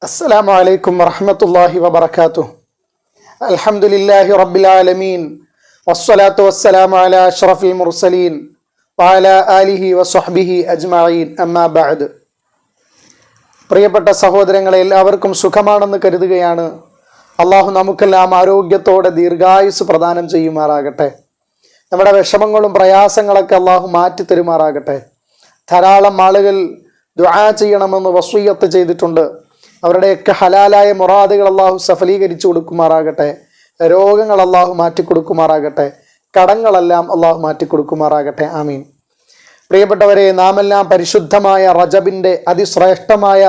السلام عليكم ورحمة الله وبركاته. الحمد لله رب العالمين والصلاة والسلام على أشرف المرسلين وعلى آله وصحبه أجمعين أما بعد. പ്രിയപ്പെട്ട സഹോദരങ്ങളെ, എല്ലാവർക്കും സുഖമാണെന്ന് കരുതുകയാണ്. അള്ളാഹു നമുക്കെല്ലാം ആരോഗ്യത്തോടെ ദീർഘായുസ് പ്രദാനം ചെയ്യുമാറാകട്ടെ. നമ്മുടെ വിഷമങ്ങളും പ്രയാസങ്ങളൊക്കെ അള്ളാഹു മാറ്റി തരുമാറാകട്ടെ. ധാരാളം ആളുകൾ ദുആ ചെയ്യണമെന്ന് വസിയ്യത്ത് ചെയ്തിട്ടുണ്ട്. അവരുടെയൊക്കെ ഹലാലായ മുറാദുകൾ അള്ളാഹു സഫലീകരിച്ചു കൊടുക്കുമാറാകട്ടെ. രോഗങ്ങൾ അള്ളാഹു മാറ്റിക്കൊടുക്കുമാറാകട്ടെ. കടങ്ങളെല്ലാം അള്ളാഹു മാറ്റിക്കൊടുക്കുമാറാകട്ടെ. ആമീൻ. പ്രിയപ്പെട്ടവരെ, നാമെല്ലാം പരിശുദ്ധമായ റജബിൻ്റെ അതിശ്രേഷ്ഠമായ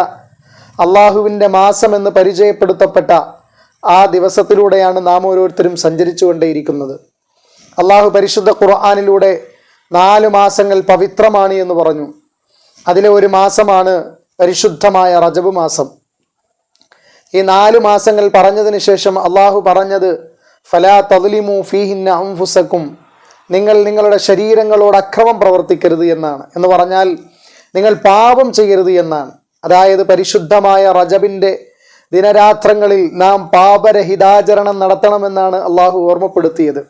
അള്ളാഹുവിൻ്റെ മാസമെന്ന് പരിചയപ്പെടുത്തപ്പെട്ട ആ ദിവസത്തിലൂടെയാണ് നാം ഓരോരുത്തരും സഞ്ചരിച്ചു കൊണ്ടേയിരിക്കുന്നത്. അള്ളാഹു പരിശുദ്ധ ഖുർആനിലൂടെ 4 മാസങ്ങൾ പവിത്രമാണ് എന്ന് പറഞ്ഞു. അതിലെ ഒരു മാസമാണ് പരിശുദ്ധമായ റജബ് മാസം. ഈ 4 മാസങ്ങൾ പറഞ്ഞതിന് ശേഷം അള്ളാഹു പറഞ്ഞത് ഫലാ തദ്ലിമു ഫീഹിന്ന അൻഫുസക്കും, നിങ്ങൾ നിങ്ങളുടെ ശരീരങ്ങളോട് അക്രമം പ്രവർത്തിക്കരുത് എന്നാണ്. എന്ന് പറഞ്ഞാൽ നിങ്ങൾ പാപം ചെയ്യരുത് എന്നാണ്. അതായത് പരിശുദ്ധമായ റജബിൻ്റെ ദിനരാത്രങ്ങളിൽ നാം പാപരഹിതാചരണം നടത്തണമെന്നാണ് അള്ളാഹു ഓർമ്മപ്പെടുത്തിയത്.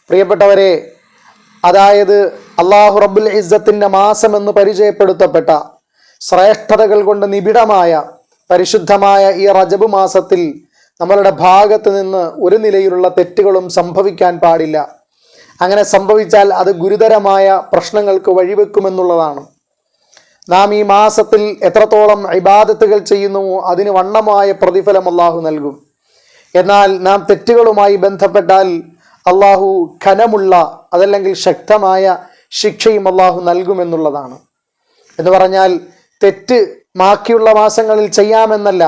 പ്രിയപ്പെട്ടവരെ, അതായത് അള്ളാഹു റബ്ബുൽ ഇസ്സത്തിൻ്റെ മാസം എന്ന് പരിചയപ്പെടുത്തപ്പെട്ട ശ്രേഷ്ഠതകൾ കൊണ്ട് നിബിഡമായ പരിശുദ്ധമായ ഈ റജബ് മാസത്തിൽ നമ്മളുടെ ഭാഗത്ത് നിന്ന് ഒരു നിലയിലുള്ള തെറ്റുകളും സംഭവിക്കാൻ പാടില്ല. അങ്ങനെ സംഭവിച്ചാൽ അത് ഗുരുതരമായ പ്രശ്നങ്ങൾക്ക് വഴിവെക്കുമെന്നുള്ളതാണ്. നാം ഈ മാസത്തിൽ എത്രത്തോളം ഇബാദത്തുകൾ ചെയ്യുന്നുവോ അതിന് വണ്ണമായ പ്രതിഫലം അള്ളാഹു നൽകും. എന്നാൽ നാം തെറ്റുകളുമായി ബന്ധപ്പെട്ടാൽ അള്ളാഹു ഘനമുള്ള അതല്ലെങ്കിൽ ശക്തമായ ശിക്ഷയും അള്ളാഹു നൽകുമെന്നുള്ളതാണ്. എന്ന് പറഞ്ഞാൽ തെറ്റ് ബാക്കിയുള്ള മാസങ്ങളിൽ ചെയ്യാമെന്നല്ല,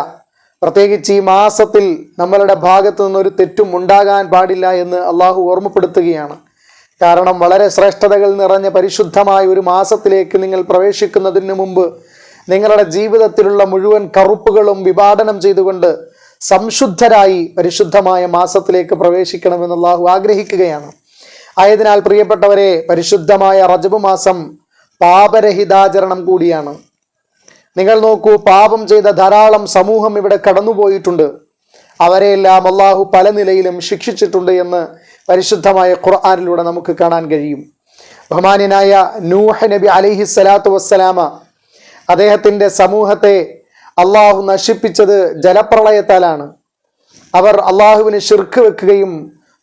പ്രത്യേകിച്ച് ഈ മാസത്തിൽ നമ്മളുടെ ഭാഗത്തു നിന്നൊരു തെറ്റും ഉണ്ടാകാൻ പാടില്ല എന്ന് അള്ളാഹു ഓർമ്മപ്പെടുത്തുകയാണ്. കാരണം വളരെ ശ്രേഷ്ഠതകൾ നിറഞ്ഞ പരിശുദ്ധമായ ഒരു മാസത്തിലേക്ക് നിങ്ങൾ പ്രവേശിക്കുന്നതിന് മുമ്പ് നിങ്ങളുടെ ജീവിതത്തിലുള്ള മുഴുവൻ കറുപ്പുകളും വിഭാടനം ചെയ്തുകൊണ്ട് സംശുദ്ധരായി പരിശുദ്ധമായ മാസത്തിലേക്ക് പ്രവേശിക്കണമെന്ന് അള്ളാഹു ആഗ്രഹിക്കുകയാണ്. ആയതിനാൽ പ്രിയപ്പെട്ടവരെ, പരിശുദ്ധമായ റജബ് മാസം പാപരഹിതാചരണം കൂടിയാണ്. നിങ്ങൾ നോക്കൂ, പാപം ചെയ്ത ധാരാളം സമൂഹം ഇവിടെ കടന്നുപോയിട്ടുണ്ട്. അവരെയെല്ലാം അള്ളാഹു പല നിലയിലും ശിക്ഷിച്ചിട്ടുണ്ട് എന്ന് പരിശുദ്ധമായ ഖുർആനിലൂടെ നമുക്ക് കാണാൻ കഴിയും. ബഹുമാന്യനായ നൂഹ് നബി അലൈഹിസ്സലാത്തു വസ്സലാമ അദ്ദേഹത്തിൻ്റെ സമൂഹത്തെ അള്ളാഹു നശിപ്പിച്ചത് ജലപ്രളയത്താലാണ്. അവർ അള്ളാഹുവിന് ശിർക്ക് വെക്കുകയും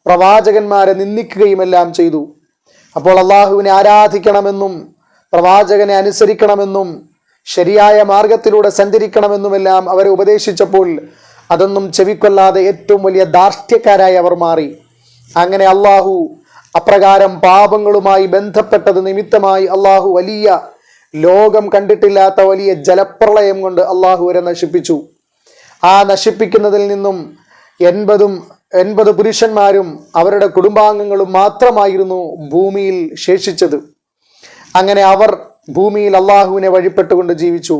പ്രവാചകന്മാരെ നിന്ദിക്കുകയുമെല്ലാം ചെയ്തു. അപ്പോൾ അള്ളാഹുവിനെ ആരാധിക്കണമെന്നും പ്രവാചകനെ അനുസരിക്കണമെന്നും ശരിയായ മാർഗത്തിലൂടെ സഞ്ചരിക്കണമെന്നുമെല്ലാം അവരെ ഉപദേശിച്ചപ്പോൾ അതൊന്നും ചെവിക്കൊള്ളാതെ ഏറ്റവും വലിയ ധാർഷ്ട്യക്കാരായി അവർ മാറി. അങ്ങനെ അള്ളാഹു അപ്രകാരം പാപങ്ങളുമായി ബന്ധപ്പെട്ടത് നിമിത്തമായി അള്ളാഹു വലിയ ലോകം കണ്ടിട്ടില്ലാത്ത വലിയ ജലപ്രളയം കൊണ്ട് അള്ളാഹു വരെ നശിപ്പിച്ചു. ആ നശിപ്പിക്കുന്നതിൽ നിന്നും 80 പുരുഷന്മാരും അവരുടെ കുടുംബാംഗങ്ങളും മാത്രമായിരുന്നു ഭൂമിയിൽ ശേഷിച്ചത്. അങ്ങനെ അവർ ഭൂമിയിൽ അള്ളാഹുവിനെ വഴിപ്പെട്ടുകൊണ്ട് ജീവിച്ചു.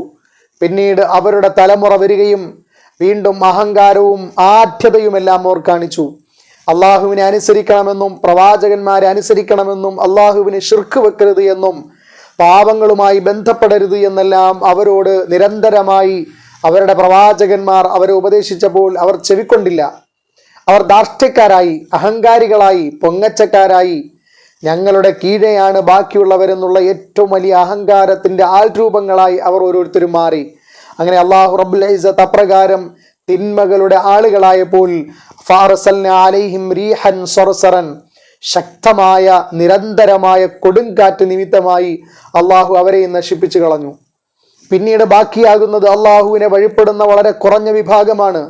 പിന്നീട് അവരുടെ തലമുറ വരികയും വീണ്ടും അഹങ്കാരവും ആഢ്യതയുമെല്ലാം അവർ കാണിച്ചു. അള്ളാഹുവിനെ അനുസരിക്കണമെന്നും പ്രവാചകന്മാരെ അനുസരിക്കണമെന്നും അള്ളാഹുവിന് ശിർക്ക് വെക്കരുത് എന്നും പാപങ്ങളുമായി ബന്ധപ്പെടരുത് എന്നെല്ലാം അവരോട് നിരന്തരമായി അവരുടെ പ്രവാചകന്മാർ അവരെ ഉപദേശിച്ചപ്പോൾ അവർ ചെവിക്കൊണ്ടില്ല. അവർ ധാർഷ്ട്യക്കാരായി, അഹങ്കാരികളായി, പൊങ്ങച്ചക്കാരായി, ഞങ്ങളുടെ കീഴെയാണ് ബാക്കിയുള്ളവരെന്നുള്ള ഏറ്റവും വലിയ അഹങ്കാരത്തിൻ്റെ ആൾരൂപങ്ങളായി അവർ ഓരോരുത്തരും മാറി. അങ്ങനെ അള്ളാഹു റബ്ബുൽ ഇസ്സത്ത് അപ്രകാരം തിന്മകളുടെ ആളുകളായപ്പോൾ ഫഅർസൽനാ അലൈഹിം റീഹൻ സർസറൻ, ശക്തമായ നിരന്തരമായ കൊടുങ്കാറ്റ് നിമിത്തമായി അള്ളാഹു അവരെ നശിപ്പിച്ചു കളഞ്ഞു. പിന്നീട് ബാക്കിയാകുന്നത് അള്ളാഹുവിനെ വഴിപ്പെടുന്ന വളരെ കുറഞ്ഞ വിഭാഗമാണ്.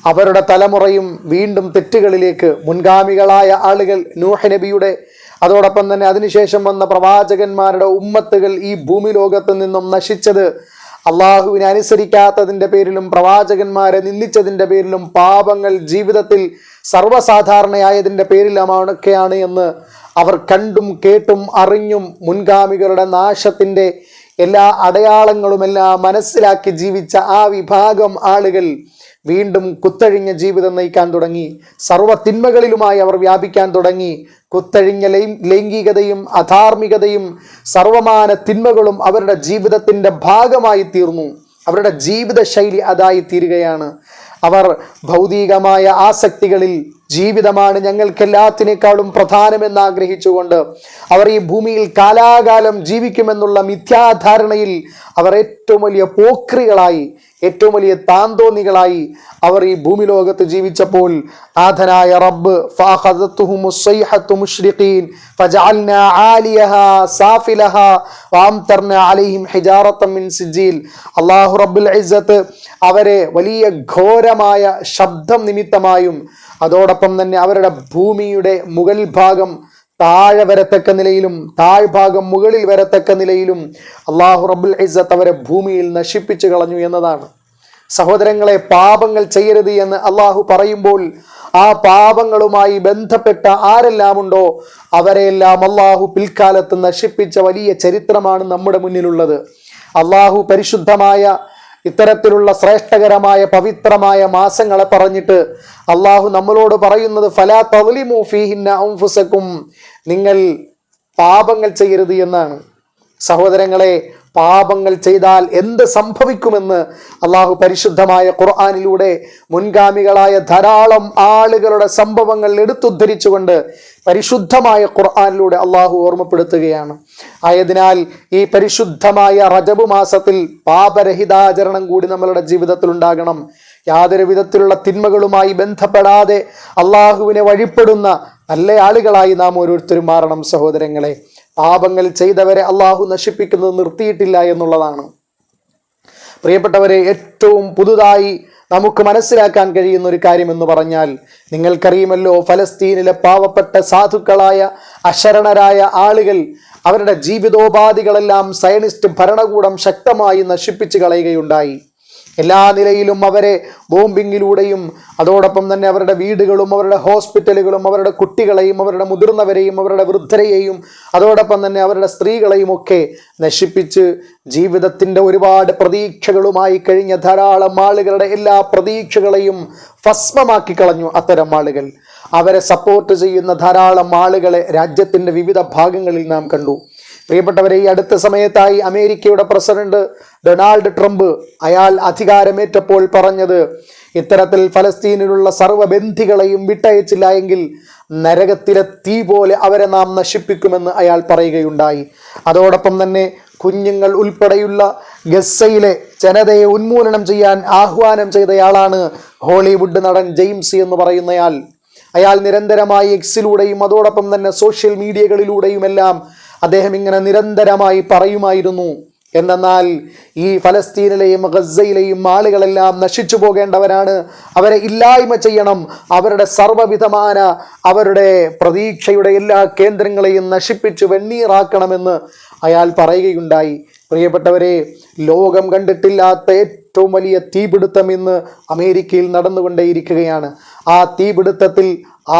അവരുടെ തലമുറയും വീണ്ടും തെറ്റുകളിലേക്ക്, മുൻഗാമികളായ ആളുകൾ നൂഹ് നബിയുടെ അതോടൊപ്പം തന്നെ അതിനുശേഷം വന്ന പ്രവാചകന്മാരുടെ ഉമ്മത്തുകൾ ഈ ഭൂമി ലോകത്ത് നിന്നും നശിച്ചത് അള്ളാഹുവിനെ അനുസരിക്കാത്തതിൻ്റെ പേരിലും പ്രവാചകന്മാരെ നിന്ദിച്ചതിൻ്റെ പേരിലും പാപങ്ങൾ ജീവിതത്തിൽ സർവ്വസാധാരണയായതിൻ്റെ പേരിലുമൊക്കെയാണ് എന്ന് അവർ കണ്ടും കേട്ടും അറിഞ്ഞും മുൻഗാമികളുടെ നാശത്തിൻ്റെ എല്ലാ അടയാളങ്ങളുമെല്ലാം മനസ്സിലാക്കി ജീവിച്ച ആ വിഭാഗം ആളുകൾ വീണ്ടും കുത്തഴിഞ്ഞ ജീവിതം നയിക്കാൻ തുടങ്ങി. സർവ്വ തിന്മകളിലുമായി അവർ വ്യാപിക്കാൻ തുടങ്ങി. കുത്തഴിഞ്ഞ ലൈംഗികതയും അധാർമികതയും സർവമാന തിന്മകളും അവരുടെ ജീവിതത്തിൻ്റെ ഭാഗമായി തീർന്നു. അവരുടെ ജീവിതശൈലി അതായി തീരുകയാണ്. അവർ ഭൗതികമായ ആസക്തികളിൽ ജീവിതമാണ് ഞങ്ങൾക്കെല്ലാത്തിനേക്കാളും പ്രധാനമെന്ന് ആഗ്രഹിച്ചുകൊണ്ട് അവർ ഈ ഭൂമിയിൽ കാലാകാലം ജീവിക്കുമെന്നുള്ള മിഥ്യാധാരണയിൽ അവർ ഏറ്റവും വലിയ പോക്രികളായി, ഏറ്റവും വലിയ താന്തോന്നികളായി അവർ ഈ ഭൂമി ലോകത്ത് ജീവിച്ചപ്പോൾ നാഥനായ റബ്ബ് ഫഅഖദതുഹുമുസ്സൈഹതു മുശ്രിഖീൻ ഫജഅൽനാ ആലിയഹാ സാഫിലഹാ വഅംതർനാ അലൈഹിം ഹിജാറത്തൻ മിൻ സിജീൽ. അല്ലാഹു റബ്ബുൽ ഇസ്സത്ത് അവരെ വലിയ ഘോരമായ ശബ്ദം നിമിത്തമായും അതോടൊപ്പം തന്നെ അവരുടെ ഭൂമിയുടെ മുകൾ ഭാഗം താഴെ വരത്തക്ക നിലയിലും താഴ്ഭാഗം മുകളിൽ വരത്തക്ക നിലയിലും അല്ലാഹു റബ്ബുൽ ഇസ്സത്ത് അവരെ ഭൂമിയിൽ നശിപ്പിച്ചു കളഞ്ഞു എന്നതാണ്. സഹോദരങ്ങളെ, പാപങ്ങൾ ചെയ്യരുത് എന്ന് അള്ളാഹു പറയുമ്പോൾ ആ പാപങ്ങളുമായി ബന്ധപ്പെട്ട ആരെല്ലാം ഉണ്ടോ അവരെല്ലാം അള്ളാഹു പിൽക്കാലത്ത് നശിപ്പിച്ച വലിയ ചരിത്രമാണ് നമ്മുടെ മുന്നിലുള്ളത്. അള്ളാഹു പരിശുദ്ധമായ ഇത്തരത്തിലുള്ള ശ്രേഷ്ഠകരമായ പവിത്രമായ മാസങ്ങളെ പറഞ്ഞിട്ട് അള്ളാഹു നമ്മളോട് പറയുന്നത് ഫലാ തദ്ലിമു ഫീഹിന്ന അൻഫുസകും, നിങ്ങൾ പാപങ്ങൾ ചെയ്യരുത് എന്നാണ്. സഹോദരങ്ങളെ, പാപങ്ങൾ ചെയ്താൽ എന്ത് സംഭവിക്കുമെന്ന് അള്ളാഹു പരിശുദ്ധമായ ഖുർആനിലൂടെ മുൻഗാമികളായ ധാരാളം ആളുകളുടെ സംഭവങ്ങൾ എടുത്തുദ്ധരിച്ചുകൊണ്ട് പരിശുദ്ധമായ ഖുർആനിലൂടെ അള്ളാഹു ഓർമ്മപ്പെടുത്തുകയാണ്. ആയതിനാൽ ഈ പരിശുദ്ധമായ റജബ് മാസത്തിൽ പാപരഹിതാചരണം കൂടി നമ്മളുടെ ജീവിതത്തിൽ ഉണ്ടാകണം. യാതൊരു വിധത്തിലുള്ള തിന്മകളുമായി ബന്ധപ്പെടാതെ അള്ളാഹുവിനെ വഴിപ്പെടുന്ന നല്ല ആളുകളായി നാം ഓരോരുത്തരും മാറണം. സഹോദരങ്ങളെ, പാപങ്ങൾ ചെയ്തവരെ അള്ളാഹു നശിപ്പിക്കുന്നത് നിർത്തിയിട്ടില്ല എന്നുള്ളതാണ്. പ്രിയപ്പെട്ടവരെ, ഏറ്റവും പുതുതായി നമുക്ക് മനസ്സിലാക്കാൻ കഴിയുന്ന ഒരു കാര്യം എന്ന് പറഞ്ഞാൽ, നിങ്ങൾക്കറിയുമല്ലോ, ഫലസ്തീനിലെ പാവപ്പെട്ട സാധുക്കളായ അശരണരായ ആളുകൾ അവരുടെ ജീവിതോപാധികളെല്ലാം സയനിസ്റ്റ് ഭരണകൂടം ശക്തമായി നശിപ്പിച്ചു കളയുകയുണ്ടായി. എല്ലാ നിലയിലും അവരെ ബോംബിങ്ങിലൂടെയും അതോടൊപ്പം തന്നെ അവരുടെ വീടുകളും അവരുടെ ഹോസ്പിറ്റലുകളും അവരുടെ കുട്ടികളെയും അവരുടെ മുതിർന്നവരെയും അവരുടെ വൃദ്ധരെയും അതോടൊപ്പം തന്നെ അവരുടെ സ്ത്രീകളെയും ഒക്കെ നശിപ്പിച്ച് ജീവിതത്തിൻ്റെ ഒരുപാട് പ്രതീക്ഷകളുമായി കഴിഞ്ഞ ധാരാളം ആളുകളുടെ എല്ലാ പ്രതീക്ഷകളെയും ഭസ്മമാക്കി കളഞ്ഞു അത്തരം ആളുകൾ. അവരെ സപ്പോർട്ട് ചെയ്യുന്ന ധാരാളം ആളുകളെ രാജ്യത്തിൻ്റെ വിവിധ ഭാഗങ്ങളിൽ നാം കണ്ടു. പ്രിയപ്പെട്ടവരെ, ഈ അടുത്ത സമയത്തായി അമേരിക്കയുടെ പ്രസിഡന്റ് ഡൊണാൾഡ് ട്രംപ് അയാൾ അധികാരമേറ്റപ്പോൾ പറഞ്ഞത്, ഇത്തരത്തിൽ ഫലസ്തീനിലുള്ള സർവ്വബന്ധികളെയും വിട്ടയച്ചില്ല എങ്കിൽ നരകത്തിലെ തീ പോലെ അവരെ നാം നശിപ്പിക്കുമെന്ന് അയാൾ പറയുകയുണ്ടായി. അതോടൊപ്പം തന്നെ കുഞ്ഞുങ്ങൾ ഉൾപ്പെടെയുള്ള ഗസയിലെ ജനതയെ ഉന്മൂലനം ചെയ്യാൻ ആഹ്വാനം ചെയ്തയാളാണ് ഹോളിവുഡ് നടൻ ജെയിംസ് എന്ന് പറയുന്നയാൾ. അയാൾ നിരന്തരമായി എക്സിലൂടെയും അതോടൊപ്പം തന്നെ സോഷ്യൽ മീഡിയകളിലൂടെയുമെല്ലാം അദ്ദേഹം ഇങ്ങനെ നിരന്തരമായി പറയുമായിരുന്നു, എന്നാൽ ഈ ഫലസ്തീനിലെയും ഗസയിലെയും ആളുകളെല്ലാം നശിച്ചു പോകേണ്ടവരാണ്, അവരെ ഇല്ലായ്മ ചെയ്യണം, അവരുടെ സർവ്വവിധമായ അവരുടെ പ്രതീക്ഷയുടെ എല്ലാ കേന്ദ്രങ്ങളെയും നശിപ്പിച്ച് വെണ്ണീറാക്കണമെന്ന് അയാൾ പറയുകയുണ്ടായി. പ്രിയപ്പെട്ടവരെ, ലോകം കണ്ടിട്ടില്ലാത്ത ഏറ്റവും വലിയ തീപിടുത്തം ഇന്ന് അമേരിക്കയിൽ നടന്നുകൊണ്ടേയിരിക്കുകയാണ്. ആ തീപിടുത്തത്തിൽ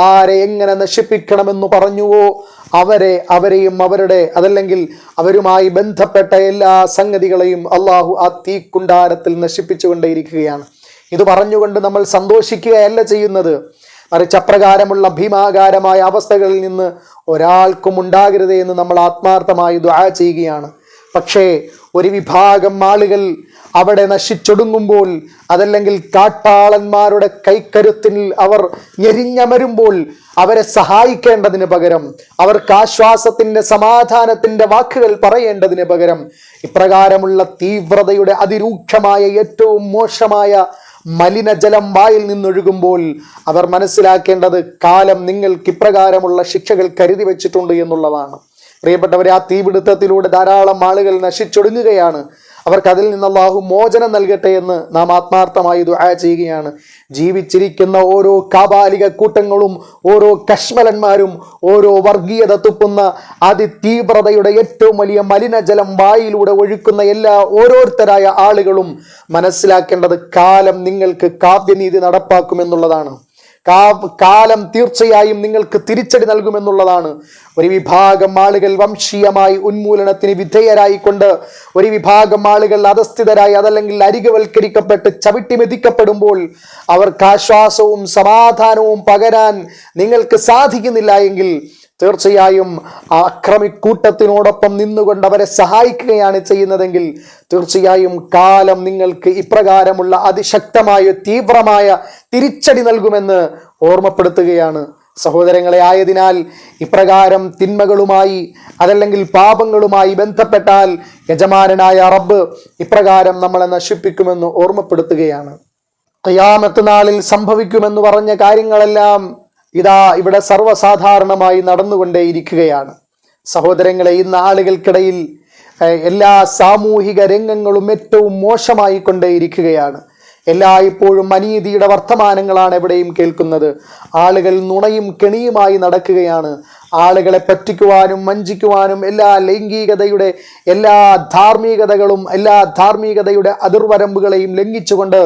ആരെ എങ്ങനെ നശിപ്പിക്കണമെന്ന് പറഞ്ഞുവോ അവരെയും അവരുടെ അതല്ലെങ്കിൽ അവരുമായി ബന്ധപ്പെട്ട എല്ലാ സംഗതികളെയും അള്ളാഹു ആ തീക്കുണ്ടാരത്തിൽ നശിപ്പിച്ചുകൊണ്ടേയിരിക്കുകയാണ്. ഇത് പറഞ്ഞുകൊണ്ട് നമ്മൾ സന്തോഷിക്കുകയല്ല ചെയ്യുന്നത്, മറിച്ച് അപ്രകാരമുള്ള ഭീമാകാരമായ അവസ്ഥകളിൽ നിന്ന് ഒരാൾക്കും ഉണ്ടാകരുതേ എന്ന് നമ്മൾ ആത്മാർത്ഥമായി ദുആ ചെയ്യുകയാണ്. പക്ഷേ ഒരു വിഭാഗം ആളുകൾ അവിടെ നശിച്ചൊടുങ്ങുമ്പോൾ അതല്ലെങ്കിൽ കാട്ടാളന്മാരുടെ കൈക്കരുത്തിൽ അവർ ഞെരിഞ്ഞമരുമ്പോൾ അവരെ സഹായിക്കേണ്ടതിന് പകരം, അവർക്ക് ആശ്വാസത്തിന്റെ സമാധാനത്തിന്റെ വാക്കുകൾ പറയേണ്ടതിന് പകരം ഇപ്രകാരമുള്ള തീവ്രതയുടെ അതിരൂക്ഷമായ ഏറ്റവും മോശമായ മലിനജലം വായിൽ നിന്നൊഴുകുമ്പോൾ അവർ മനസ്സിലാക്കേണ്ടത് കാലം നിങ്ങൾക്ക് ഇപ്രകാരമുള്ള ശിക്ഷകൾ കരുതി വെച്ചിട്ടുണ്ട് എന്നുള്ളതാണ്. പ്രിയപ്പെട്ടവരെ, ആ തീപിടുത്തത്തിലൂടെ ധാരാളം ആളുകൾ നശിച്ചൊടുങ്ങുകയാണ്. അവർക്ക് അതിൽ നിന്ന് അല്ലാഹു മോചനം നൽകട്ടെ എന്ന് നാം ആത്മാർത്ഥമായി ദുആ ചെയ്യുകയാണ്. ജീവിച്ചിരിക്കുന്ന ഓരോ കാബാലിക കൂട്ടങ്ങളും ഓരോ കശ്മലന്മാരും ഓരോ വർഗീയത തുപ്പുന്ന അതിതീവ്രതയുടെ ഏറ്റവും വലിയ മലിനജലം വായിലൂടെ ഒഴുക്കുന്ന എല്ലാ ഓരോരുത്തരായ ആളുകളും മനസ്സിലാക്കേണ്ടത് കാലം നിങ്ങൾക്ക് കാവ്യനീതി നടപ്പാക്കുമെന്നുള്ളതാണ്. കാലം തീർച്ചയായും നിങ്ങൾക്ക് തിരിച്ചടി നൽകുമെന്നുള്ളതാണ്. ഒരു വിഭാഗം ആളുകൾ വംശീയമായി ഉന്മൂലനത്തിന് വിധേയരായിക്കൊണ്ട് ഒരു വിഭാഗം ആളുകൾ അധസ്ഥിതരായി അതല്ലെങ്കിൽ അരികവൽക്കരിക്കപ്പെട്ട് ചവിട്ടി മെതിക്കപ്പെടുമ്പോൾ അവർക്ക് ആശ്വാസവും സമാധാനവും പകരാൻ നിങ്ങൾക്ക് സാധിക്കുന്നില്ല എങ്കിൽ തീർച്ചയായും ആ അക്രമിക്കൂട്ടത്തിനോടൊപ്പം നിന്നുകൊണ്ട് അവരെ സഹായിക്കുകയാണ് ചെയ്യുന്നതെങ്കിൽ തീർച്ചയായും കാലം നിങ്ങൾക്ക് ഇപ്രകാരമുള്ള അതിശക്തമായ തീവ്രമായ തിരിച്ചടി നൽകുമെന്ന് ഓർമ്മപ്പെടുത്തുകയാണ് സഹോദരങ്ങളെ. ആയതിനാൽ ഇപ്രകാരം തിന്മകളുമായി അതല്ലെങ്കിൽ പാപങ്ങളുമായി ബന്ധപ്പെട്ടാൽ യജമാനനായ റബ്ബ് ഇപ്രകാരം നമ്മളെ നശിപ്പിക്കുമെന്ന് ഓർമ്മപ്പെടുത്തുകയാണ്. ഖിയാമത്ത് നാളിൽ സംഭവിക്കുമെന്ന് പറഞ്ഞ കാര്യങ്ങളെല്ലാം ഇതാ ഇവിടെ സർവ്വസാധാരണമായി നടന്നുകൊണ്ടേയിരിക്കുകയാണ്. സഹോദരങ്ങളെ, ഇന്ന് ആളുകൾക്കിടയിൽ എല്ലാ സാമൂഹിക രംഗങ്ങളും ഏറ്റവും മോശമായി കൊണ്ടേയിരിക്കുകയാണ്. എല്ലായ്പ്പോഴും അനീതിയുടെ വർത്തമാനങ്ങളാണ് എവിടെയും കേൾക്കുന്നത്. ആളുകൾ നുണയും കെണിയുമായി നടക്കുകയാണ്. ആളുകളെ പറ്റിക്കുവാനും വഞ്ചിക്കുവാനും എല്ലാ ലൈംഗികതയുടെ എല്ലാ ധാർമ്മികതയുടെ അതിർവരമ്പുകളെയും ലംഘിച്ചുകൊണ്ട്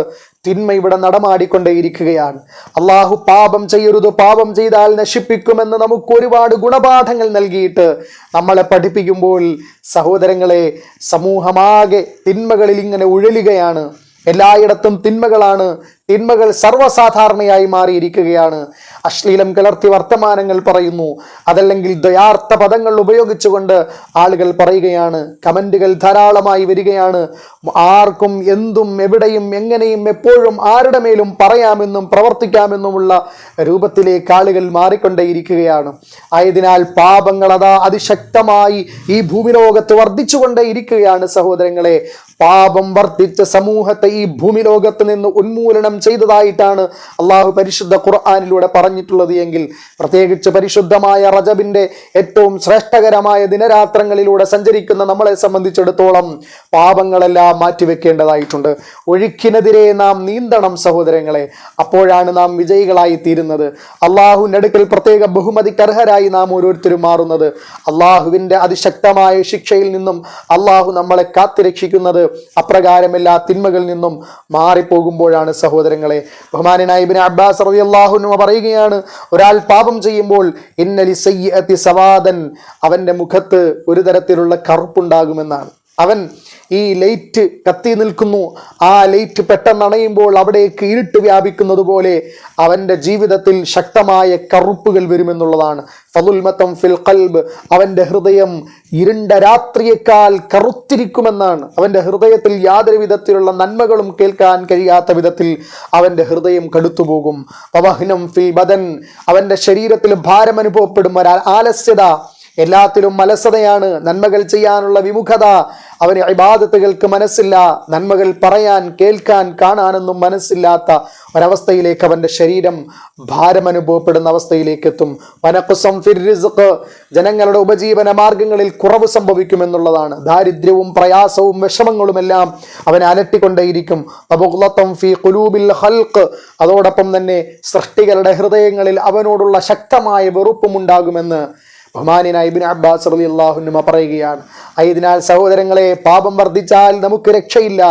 തിന്മ ഇവിടെ നടമാടിക്കൊണ്ടേയിരിക്കുകയാണ്. അള്ളാഹു പാപം ചെയ്യരുത്, പാപം ചെയ്താൽ നശിപ്പിക്കുമെന്ന് നമുക്ക് ഒരുപാട് ഗുണപാഠങ്ങൾ നൽകിയിട്ട് നമ്മളെ പഠിപ്പിക്കുമ്പോൾ സഹോദരങ്ങളെ, സമൂഹമാകെ തിന്മകളിൽ ഇങ്ങനെ ഉഴലുകയാണ്. എല്ലായിടത്തും തിന്മകളാണ്. തിന്മകൾ സർവ്വസാധാരണയായി മാറിയിരിക്കുകയാണ്. അശ്ലീലം കലർത്തി വർത്തമാനങ്ങൾ പറയുന്നു, അതല്ലെങ്കിൽ ദ്വയാർത്ഥ പദങ്ങൾ ഉപയോഗിച്ചുകൊണ്ട് ആളുകൾ പറയുകയാണ്. കമന്റുകൾ ധാരാളമായി വരികയാണ്. ആർക്കും എന്തും എവിടെയും എങ്ങനെയും എപ്പോഴും ആരുടെ മേലും പറയാമെന്നും പ്രവർത്തിക്കാമെന്നുമുള്ള രൂപത്തിലേക്ക് ആളുകൾ മാറിക്കൊണ്ടേയിരിക്കുകയാണ്. ആയതിനാൽ പാപങ്ങൾ അതാ അതിശക്തമായി ഈ ഭൂമിലോകത്ത് വർദ്ധിച്ചുകൊണ്ടേയിരിക്കുകയാണ്. സഹോദരങ്ങളെ, പാപം വർദ്ധിച്ച സമൂഹത്തെ ഈ ഭൂമിലോകത്ത് നിന്ന് ഉന്മൂലനം ചെയ്തതായിട്ടാണ് അള്ളാഹു പരിശുദ്ധ ഖുർആനിലൂടെ പറഞ്ഞിട്ടുള്ളത് എങ്കിൽ പ്രത്യേകിച്ച് പരിശുദ്ധമായ റജബിന്റെ ഏറ്റവും ശ്രേഷ്ഠകരമായ ദിനരാത്രങ്ങളിലൂടെ സഞ്ചരിക്കുന്ന നമ്മളെ സംബന്ധിച്ചിടത്തോളം പാപങ്ങളെല്ലാം മാറ്റിവെക്കേണ്ടതായിട്ടുണ്ട്. ഒഴുക്കിനെതിരെ നാം നീന്തണം സഹോദരങ്ങളെ. അപ്പോഴാണ് നാം വിജയികളായി തീരുന്നത്. അള്ളാഹുവിൻ്റെ അടുക്കൽ പ്രത്യേക ബഹുമതിക്കർഹരായി നാം ഓരോരുത്തരും മാറുന്നത്. അള്ളാഹുവിൻ്റെ അതിശക്തമായ ശിക്ഷയിൽ നിന്നും അള്ളാഹു നമ്മളെ കാത്തുരക്ഷിക്കുന്നത് അപ്രകാരം എല്ലാ തിന്മകളിൽ നിന്നും മാറിപ്പോകുമ്പോഴാണ് സഹോദരങ്ങളെ. ബഹുമാനനായ ഇബ്നു അബ്ബാസ് റളിയല്ലാഹു അൻഹു പറയുകയാണ്, ഒരാൾ പാപം ചെയ്യുമ്പോൾ ഇന്നലി സയ്യിഅതി സവാദൻ, അവന്റെ മുഖത്ത് ഒരു തരത്തിലുള്ള കറുപ്പുണ്ടാകുമെന്നാണ്. അവൻ ഈ ലൈറ്റ് കത്തി നിൽക്കുന്നു, ആ ലൈറ്റ് പെട്ടെന്ന് അണയുമ്പോൾ അവിടേക്ക് ഇരുട്ട് വ്യാപിക്കുന്നത് പോലെ അവൻ്റെ ജീവിതത്തിൽ ശക്തമായ കറുപ്പുകൾ വരുമെന്നുള്ളതാണ്. ഫളുൽമതം ഫിൽ ഖൽബ്, അവൻ്റെ ഹൃദയം ഇരുണ്ട രാത്രിയേക്കാൾ കറുത്തിരിക്കുമെന്നാണ്. അവൻ്റെ ഹൃദയത്തിൽ യാതൊരു വിധത്തിലുള്ള നന്മകളും കേൾക്കാൻ കഴിയാത്ത വിധത്തിൽ അവൻ്റെ ഹൃദയം കടുത്തുപോകും. വവഹ്നം ഫിൽ ബദൻ, അവൻ്റെ ശരീരത്തിൽ ഭാരം അനുഭവപ്പെടും. ആലസ്യത, എല്ലാത്തിലും അലസതയാണ്. നന്മകൾ ചെയ്യാനുള്ള വിമുഖത, അവന് ഇബാദത്തുകൾക്ക് മനസ്സില്ല. നന്മകൾ പറയാൻ കേൾക്കാൻ കാണാനൊന്നും മനസ്സില്ലാത്ത ഒരവസ്ഥയിലേക്ക് അവൻ്റെ ശരീരം ഭാരം അനുഭവപ്പെടുന്ന അവസ്ഥയിലേക്ക് എത്തും. വനഖ്സം ഫിർ റിസ്ഖ്, ജനങ്ങളുടെ ഉപജീവന മാർഗങ്ങളിൽ കുറവ് സംഭവിക്കുമെന്നുള്ളതാണ്. ദാരിദ്ര്യവും പ്രയാസവും വിഷമങ്ങളുമെല്ലാം അവനെ അലട്ടിക്കൊണ്ടേയിരിക്കും. വബുഗ്ളതൻ ഫീ ഖുലൂബിൽ ഖൽഖ്, അതോടൊപ്പം തന്നെ സൃഷ്ടികളുടെ ഹൃദയങ്ങളിൽ അവനോടുള്ള ശക്തമായ വെറുപ്പും ഉണ്ടാകുമെന്ന് ബഹുമാനായ ഇബ്നു അബ്ബാസ് റളിയല്ലാഹു അൻഹു പറയുകയാണ്. ആയതിനാൽ സഹോദരങ്ങളെ, പാപം വർദ്ധിച്ചാൽ നമുക്ക് രക്ഷയില്ല.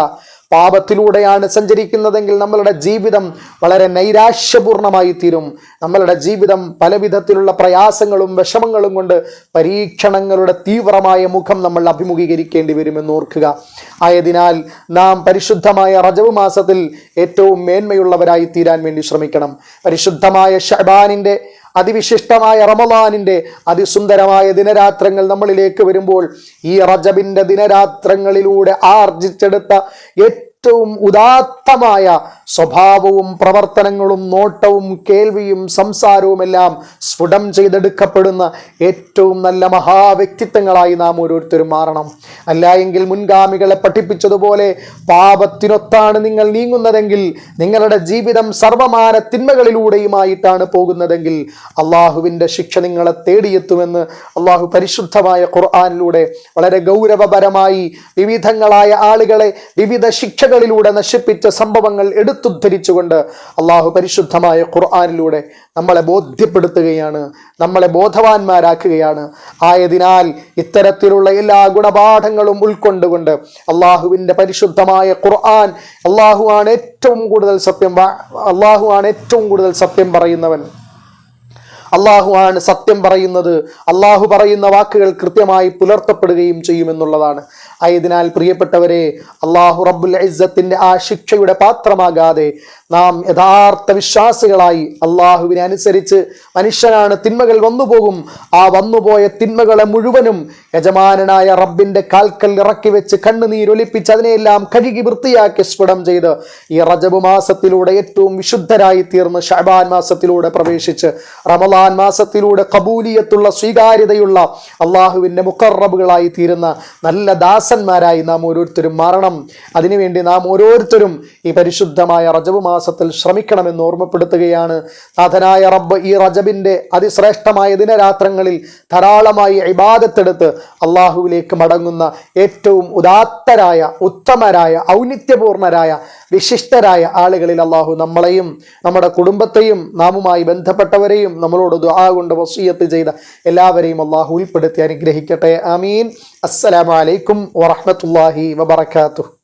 പാപത്തിലൂടെയാണ് സഞ്ചരിക്കുന്നതെങ്കിൽ നമ്മളുടെ ജീവിതം വളരെ നൈരാശ്യപൂർണമായി തീരും. നമ്മളുടെ ജീവിതം പല വിധത്തിലുള്ള പ്രയാസങ്ങളും വിഷമങ്ങളും കൊണ്ട് പരീക്ഷണങ്ങളുടെ തീവ്രമായ മുഖം നമ്മൾ അഭിമുഖീകരിക്കേണ്ടി വരുമെന്ന് ഓർക്കുക. ആയതിനാൽ നാം പരിശുദ്ധമായ റജബ് മാസത്തിൽ ഏറ്റവും മേന്മയുള്ളവരായി തീരാൻ വേണ്ടി ശ്രമിക്കണം. പരിശുദ്ധമായ ശഅബാനിന്റെ അതിവിശിഷ്ടമായ റമളാനിന്റെ അതിസുന്ദരമായ ദിനരാത്രങ്ങൾ നമ്മളിലേക്ക് വരുമ്പോൾ ഈ റജബിന്റെ ദിനരാത്രങ്ങളിലൂടെ ആർജിച്ചെടുത്ത ഏറ്റവും ഉദാത്തമായ സ്വഭാവവും പ്രവർത്തനങ്ങളും നോട്ടവും കേൾവിയും സംസാരവുമെല്ലാം സ്ഫുടം ചെയ്തെടുക്കപ്പെടുന്ന ഏറ്റവും നല്ല മഹാവ്യക്തിത്വങ്ങളായി നാം ഓരോരുത്തരും മാറണം. അല്ല എങ്കിൽ മുൻഗാമികളെ പഠിപ്പിച്ചതുപോലെ പാപത്തിനൊത്താണ് നിങ്ങൾ നീങ്ങുന്നതെങ്കിൽ, നിങ്ങളുടെ ജീവിതം സർവമാന തിന്മകളിലൂടെയുമായിട്ടാണ് പോകുന്നതെങ്കിൽ അള്ളാഹുവിൻ്റെ ശിക്ഷ നിങ്ങളെ തേടിയെത്തുമെന്ന് അള്ളാഹു പരിശുദ്ധമായ ഖുർആനിലൂടെ വളരെ ഗൗരവപരമായി വിവിധങ്ങളായ ആളുകളെ വിവിധ ശിക്ഷകളിലൂടെ നശിപ്പിച്ച സംഭവങ്ങൾ എടുത്തുദ്ധരിച്ചുകൊണ്ട് അള്ളാഹു പരിശുദ്ധമായ ഖുർആനിലൂടെ നമ്മളെ ബോധ്യപ്പെടുത്തുകയാണ്, നമ്മളെ ബോധവാന്മാരാക്കുകയാണ്. ആയതിനാൽ ഇത്തരത്തിലുള്ള എല്ലാ ഗുണപാഠങ്ങളും ഉൾക്കൊണ്ടുകൊണ്ട് അള്ളാഹുവിൻ്റെ പരിശുദ്ധമായ ഖുർആൻ, അള്ളാഹുവാണ് ഏറ്റവും കൂടുതൽ സത്യം പറയുന്നവൻ. അള്ളാഹുവാണ് സത്യം പറയുന്നത്. അള്ളാഹു പറയുന്ന വാക്കുകൾ കൃത്യമായി പുലർത്തപ്പെടുകയും ചെയ്യുമെന്നുള്ളതാണ്. ആയതിനാൽ പ്രിയപ്പെട്ടവരെ, അള്ളാഹു റബ്ബുൽ ഇസ്സത്തിന്റെ ആ ശിക്ഷയുടെ പാത്രമാകാതെ നാം യഥാർത്ഥ വിശ്വാസികളായി അള്ളാഹുവിനെ അനുസരിച്ച്, മനുഷ്യനാണ്, തിന്മകൾ വന്നുപോകും, ആ വന്നുപോയ തിന്മകളെ മുഴുവനും യജമാനനായ റബ്ബിന്റെ കാൽക്കൽ ഇറക്കി വെച്ച് കണ്ണുനീരൊലിപ്പിച്ച് അതിനെയെല്ലാം കഴുകി വൃത്തിയാക്കി സ്ഫുടം ചെയ്ത് ഈ റജബ് മാസത്തിലൂടെ ഏറ്റവും വിശുദ്ധരായി തീർന്ന് ശഅബാൻ മാസത്തിലൂടെ പ്രവേശിച്ച് റമളാൻ മാസത്തിലൂടെ ഖബൂലിയത്തുള്ള, സ്വീകാര്യതയുള്ള അള്ളാഹുവിന്റെ മുഖറബുകളായി തീരുന്ന നല്ല ദാസന്മാരായി നാം ഓരോരുത്തരും മാറണം. അതിനുവേണ്ടി നാം ഓരോരുത്തരും ഈ പരിശുദ്ധമായ റജബ് മാസത്തിൽ ശ്രമിക്കണമെന്ന് ഓർമ്മപ്പെടുത്തുകയാണ്. നാഥനായ റബ്ബ് ഈ റജബിന്റെ അതിശ്രേഷ്ഠമായ ദിനരാത്രങ്ങളിൽ ധാരാളമായി ഇബാദത്തെടുത്ത് അള്ളാഹുവിലേക്ക് മടങ്ങുന്ന ഏറ്റവും ഉദാത്തരായ, ഉത്തമരായ, ഔന്നിത്യപൂർണരായ, വിശിഷ്ടരായ ആളുകളിൽ അള്ളാഹു നമ്മളെയും നമ്മുടെ കുടുംബത്തെയും നാമുമായി ബന്ധപ്പെട്ടവരെയും നമ്മളോട് ദുആ കൊണ്ട് വസിയ്യത്ത് ചെയ്ത എല്ലാവരെയും അള്ളാഹു ഉൾപ്പെടുത്തി അനുഗ്രഹിക്കട്ടെ. ആമീൻ. അസ്സലാമു അലൈക്കും വറഹ്മത്തുള്ളാഹി വബറകാതുഹു.